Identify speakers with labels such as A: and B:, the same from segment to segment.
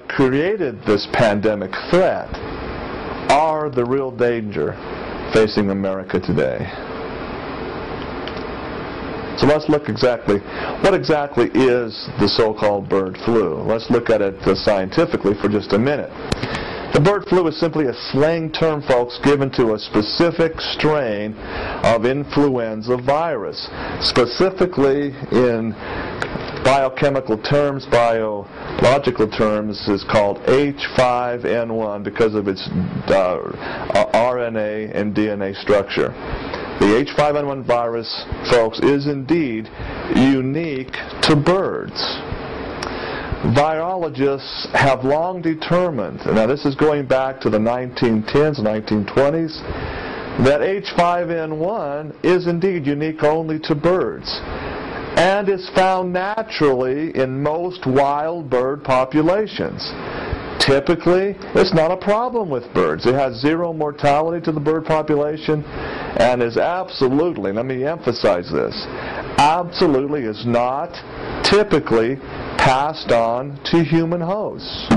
A: created this pandemic threat are the real danger facing America today. So let's look what exactly is the so-called bird flu. Let's look at it scientifically for just a minute. The bird flu is simply a slang term, folks, given to a specific strain of influenza virus. Specifically in biochemical terms, biological terms, is called H5N1 because of its RNA and DNA structure. The H5N1 virus, folks, is indeed unique to birds. Virologists have long determined, now this is going back to the 1910s, 1920s, that H5N1 is indeed unique only to birds and is found naturally in most wild bird populations. Typically, it's not a problem with birds. It has zero mortality to the bird population and is absolutely, let me emphasize this, absolutely is not typically passed on to human hosts.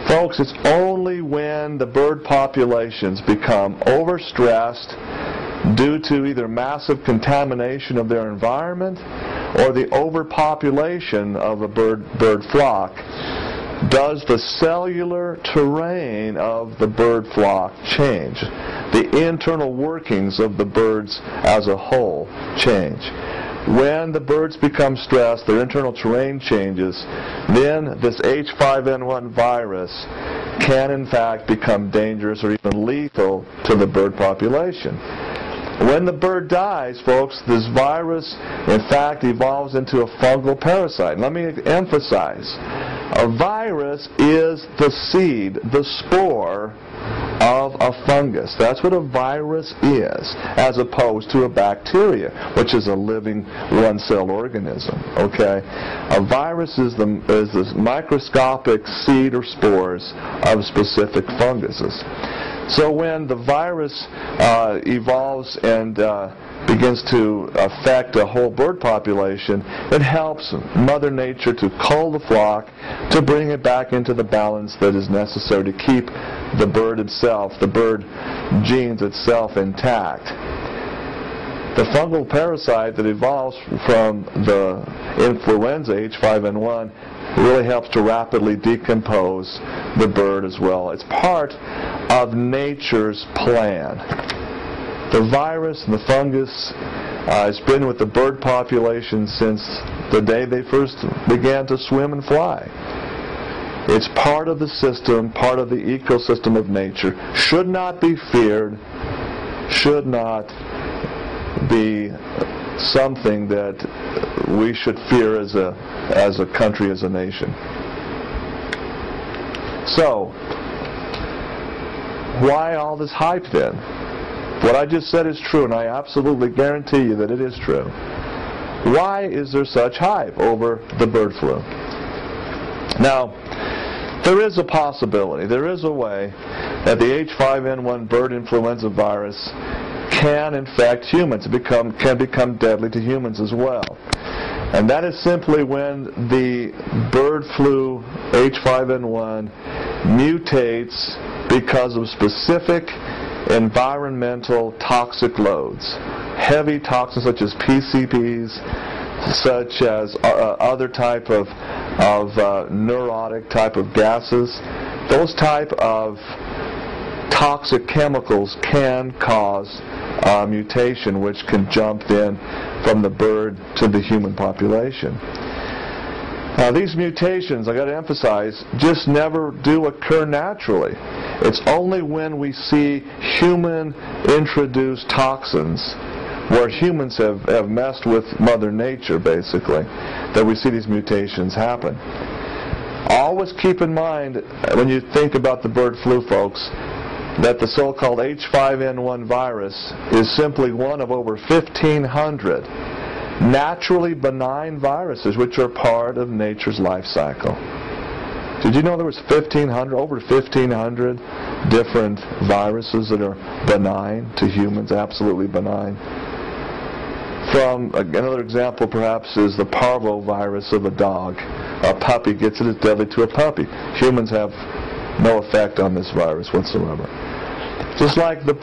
A: Folks, it's only when the bird populations become overstressed due to either massive contamination of their environment or the overpopulation of a bird flock does the cellular terrain of the bird flock change. The internal workings of the birds as a whole change. When the birds become stressed, their internal terrain changes, then this H5N1 virus can in fact become dangerous or even lethal to the bird population. When the bird dies, folks, this virus in fact evolves into a fungal parasite. Let me emphasize, a virus is the seed, the spore of a fungus. That's what a virus is, as opposed to a bacteria, which is a living one-celled organism. Okay, a virus is the microscopic seed or spores of specific funguses. So when the virus evolves and begins to affect a whole bird population, it helps Mother Nature to cull the flock, to bring it back into the balance that is necessary to keep the bird itself, the bird genes itself, intact. The fungal parasite that evolves from the influenza H5N1 really helps to rapidly decompose the bird as well. It's part of nature's plan. The virus and the fungus has been with the bird population since the day they first began to swim and fly. It's part of the system, part of the ecosystem of nature. Should not be feared, should not be something that we should fear as a country, as a nation. So, why all this hype then? What I just said is true, and I absolutely guarantee you that it is true. Why is there such hype over the bird flu? Now, there is a possibility, there is a way that the H5N1 bird influenza virus can infect humans, can become deadly to humans as well. And that is simply when the bird flu H5N1 mutates because of specific environmental toxic loads. Heavy toxins such as PCBs, such as other type of neurotic type of gases. Those type of toxic chemicals can cause mutation, which can jump then from the bird to the human population. Now, these mutations, I got to emphasize, just never do occur naturally. It's only when we see human-introduced toxins, where humans have messed with Mother Nature, basically, that we see these mutations happen. Always keep in mind, when you think about the bird flu, folks, that the so-called H5N1 virus is simply one of over 1,500 naturally benign viruses which are part of nature's life cycle. Did you know there was over 1,500 different viruses that are benign to humans, absolutely benign? From another example perhaps is the parvovirus of a dog. a puppy gets it, it's deadly to a puppy. Humans have no effect on this virus whatsoever. Just like the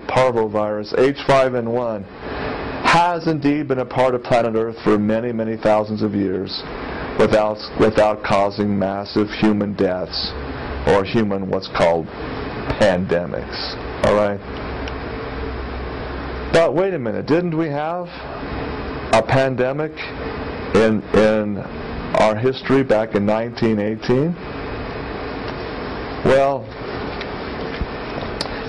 A: parvovirus, H5N1 has indeed been a part of planet Earth for many, many thousands of years without causing massive human deaths or what's called pandemics. All right? But wait a minute, didn't we have a pandemic in our history back in 1918? Well,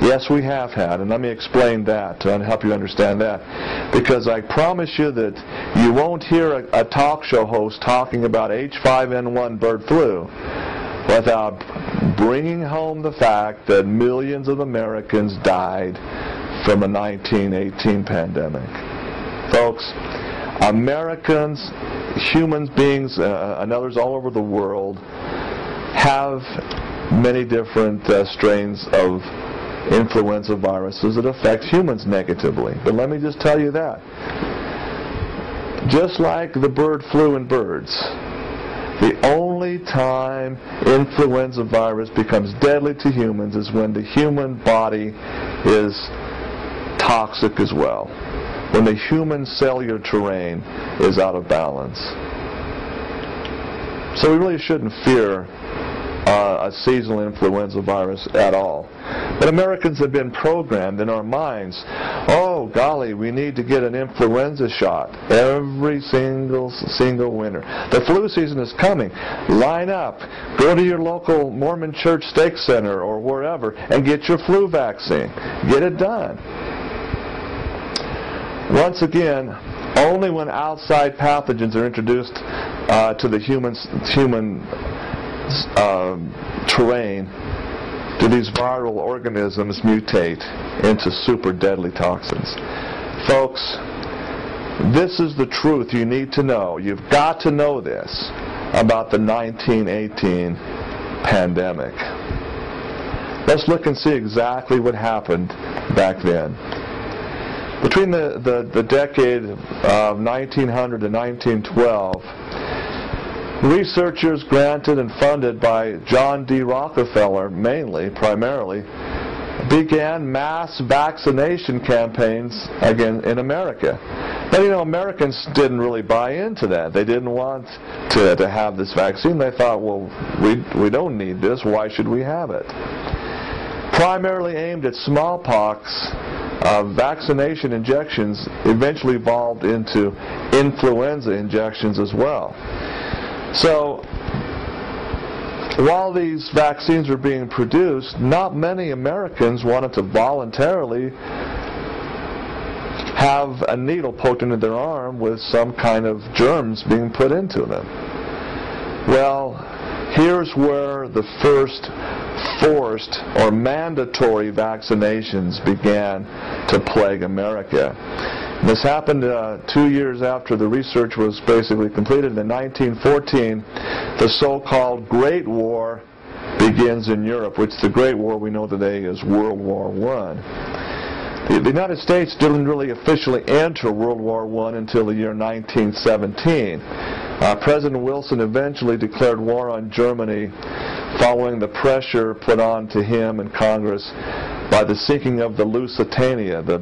A: yes, we have had, and let me explain that to help you understand that. Because I promise you that you won't hear a talk show host talking about H5N1 bird flu without bringing home the fact that millions of Americans died from a 1918 pandemic. Folks, Americans, human beings, and others all over the world have many different strains of influenza viruses that affect humans negatively. But let me just tell you that. Just like the bird flu in birds, the only time influenza virus becomes deadly to humans is when the human body is toxic as well, when the human cellular terrain is out of balance. So we really shouldn't fear a seasonal influenza virus at all. But Americans have been programmed in our minds, oh golly, we need to get an influenza shot every single winter. The flu season is coming. Line up. Go to your local Mormon church stake center or wherever and get your flu vaccine. Get it done. Once again, only when outside pathogens are introduced to the human terrain do these viral organisms mutate into super deadly toxins. Folks, this is the truth you need to know. You've got to know this about the 1918 pandemic. Let's look and see exactly what happened back then. Between the decade of 1900 to 1912, researchers granted and funded by John D. Rockefeller, primarily, began mass vaccination campaigns again in America. But Americans didn't really buy into that. They didn't want to have this vaccine. They thought, well, we don't need this. Why should we have it? Primarily aimed at smallpox, vaccination injections eventually evolved into influenza injections as well. So, while these vaccines were being produced, not many Americans wanted to voluntarily have a needle poked into their arm with some kind of germs being put into them. Well, here's where the first forced or mandatory vaccinations began to plague America. This happened 2 years after the research was basically completed. In 1914, the so-called Great War begins in Europe, which the Great War we know today is World War I. The United States didn't really officially enter World War I until the year 1917. President Wilson eventually declared war on Germany following the pressure put on to him and Congress by the sinking of the Lusitania, the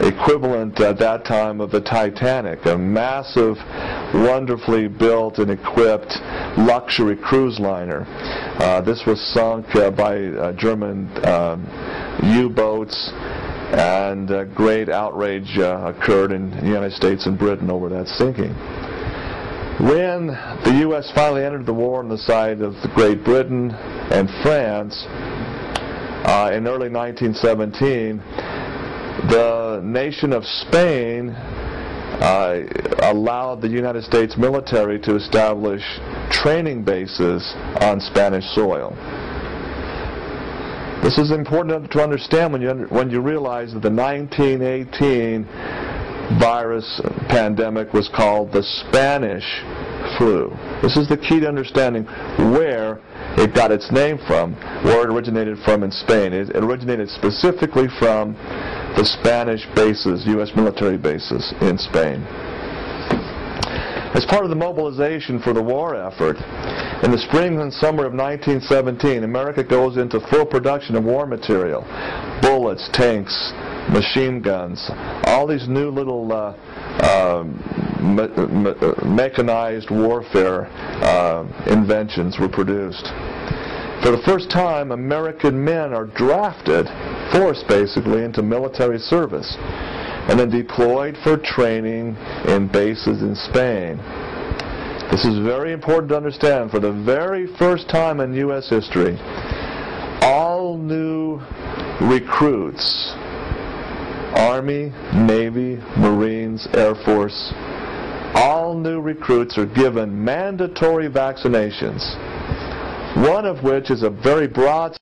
A: equivalent at that time of the Titanic, a massive, wonderfully built and equipped luxury cruise liner. This was sunk by German U-boats, and great outrage occurred in the United States and Britain over that sinking. When the U.S. finally entered the war on the side of Great Britain and France, in early 1917, the nation of Spain allowed the United States military to establish training bases on Spanish soil. This is important to understand when you realize that the 1918 virus pandemic was called the Spanish flu. This is the key to understanding where it got its name from, where it originated from in Spain. It originated specifically from the Spanish bases, U.S. military bases in Spain. As part of the mobilization for the war effort, in the spring and summer of 1917, America goes into full production of war material. Bullets, tanks, machine guns, all these new little mechanized warfare inventions were produced. For the first time, American men are drafted, forced basically, into military service, and then deployed for training in bases in Spain. This is very important to understand. For the very first time in U.S. history, all new recruits, Army, Navy, Marines, Air Force, all new recruits are given mandatory vaccinations, one of which is a very broad